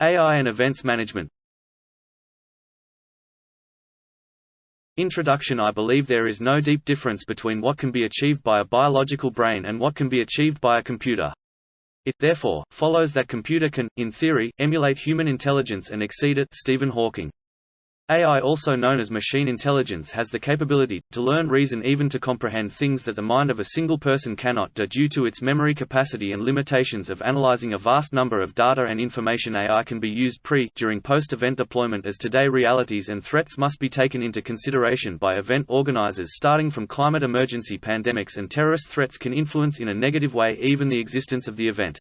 AI and events management. Introduction. I believe there is no deep difference between what can be achieved by a biological brain and what can be achieved by a computer. It, therefore, follows that computer can, in theory, emulate human intelligence and exceed it. Stephen Hawking. AI, also known as machine intelligence, has the capability to learn, reason, even to comprehend things that the mind of a single person cannot do due to its memory capacity and limitations of analyzing a vast number of data and information. AI can be used pre, during, post-event deployment, as today realities and threats must be taken into consideration by event organizers, starting from climate emergency, pandemics and terrorist threats can influence in a negative way even the existence of the event.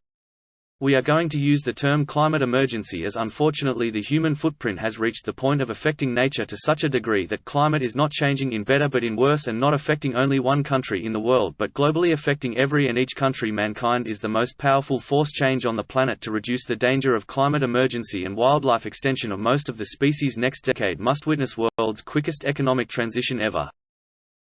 We are going to use the term climate emergency as unfortunately the human footprint has reached the point of affecting nature to such a degree that climate is not changing in better but in worse, and not affecting only one country in the world but globally affecting every and each country. Mankind is the most powerful force change on the planet to reduce the danger of climate emergency and wildlife extension of most of the species. Next decade must witness world's quickest economic transition ever.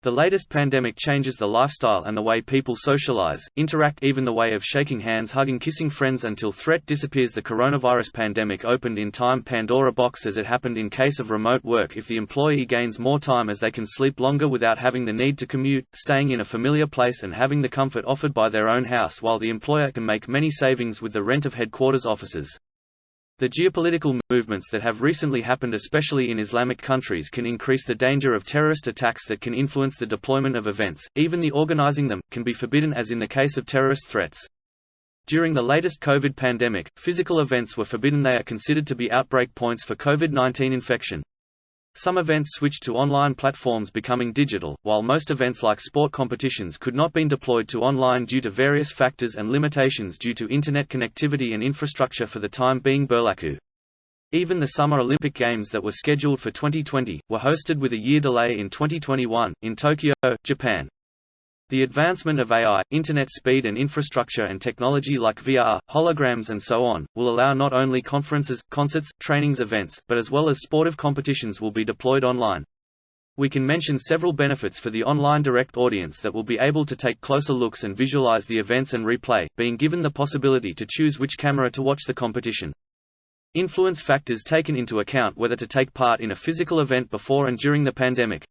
The latest pandemic changes the lifestyle and the way people socialize, interact, even the way of shaking hands, hugging, kissing friends until threat disappears. The coronavirus pandemic opened in time Pandora box, as it happened in case of remote work. If the employee gains more time as they can sleep longer without having the need to commute, staying in a familiar place and having the comfort offered by their own house, while the employer can make many savings with the rent of headquarters offices. The geopolitical movements that have recently happened, especially in Islamic countries, can increase the danger of terrorist attacks that can influence the deployment of events. Even the organizing them can be forbidden, as in the case of terrorist threats. During the latest COVID pandemic, physical events were forbidden. They are considered to be outbreak points for COVID-19 infection. Some events switched to online platforms, becoming digital, while most events like sport competitions could not be deployed to online due to various factors and limitations due to internet connectivity and infrastructure for the time being. BURLACU. Even the Summer Olympic Games that were scheduled for 2020 were hosted with a year delay in 2021, in Tokyo, Japan. The advancement of AI, internet speed and infrastructure and technology like VR, holograms and so on, will allow not only conferences, concerts, trainings, events, but as well as sportive competitions will be deployed online. We can mention several benefits for the online direct audience that will be able to take closer looks and visualize the events and replay, being given the possibility to choose which camera to watch the competition. Influence factors taken into account whether to take part in a physical event before and during the pandemic.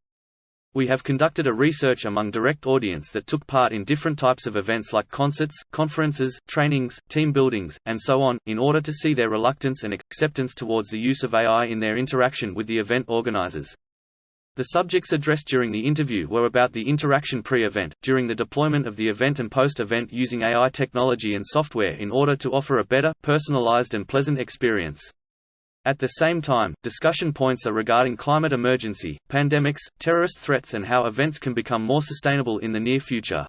We have conducted a research among direct audience that took part in different types of events like concerts, conferences, trainings, team buildings, and so on, in order to see their reluctance and acceptance towards the use of AI in their interaction with the event organizers. The subjects addressed during the interview were about the interaction pre-event, during the deployment of the event, and post-event using AI technology and software in order to offer a better, personalized and pleasant experience. At the same time, discussion points are regarding climate emergency, pandemics, terrorist threats and how events can become more sustainable in the near future.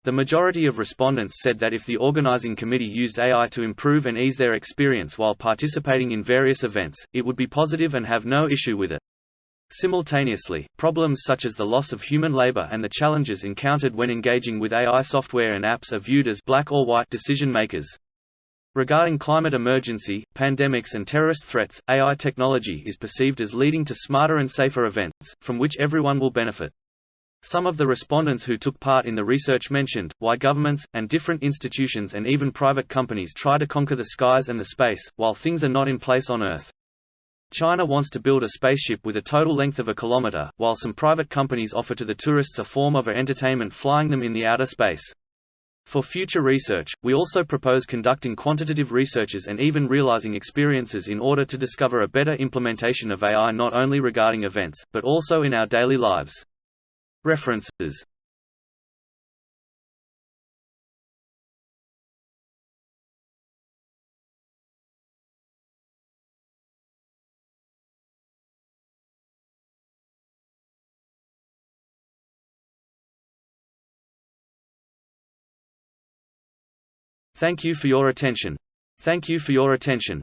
The majority of respondents said that if the organizing committee used AI to improve and ease their experience while participating in various events, it would be positive and have no issue with it. Simultaneously, problems such as the loss of human labor and the challenges encountered when engaging with AI software and apps are viewed as black or white decision makers. Regarding climate emergency, pandemics and terrorist threats, AI technology is perceived as leading to smarter and safer events, from which everyone will benefit. Some of the respondents who took part in the research mentioned why governments, and different institutions and even private companies try to conquer the skies and the space, while things are not in place on Earth. China wants to build a spaceship with a total length of a kilometer, while some private companies offer to the tourists a form of entertainment flying them in the outer space. For future research, we also propose conducting quantitative researches and even realizing experiences in order to discover a better implementation of AI not only regarding events, but also in our daily lives. References. Thank you for your attention. Thank you for your attention.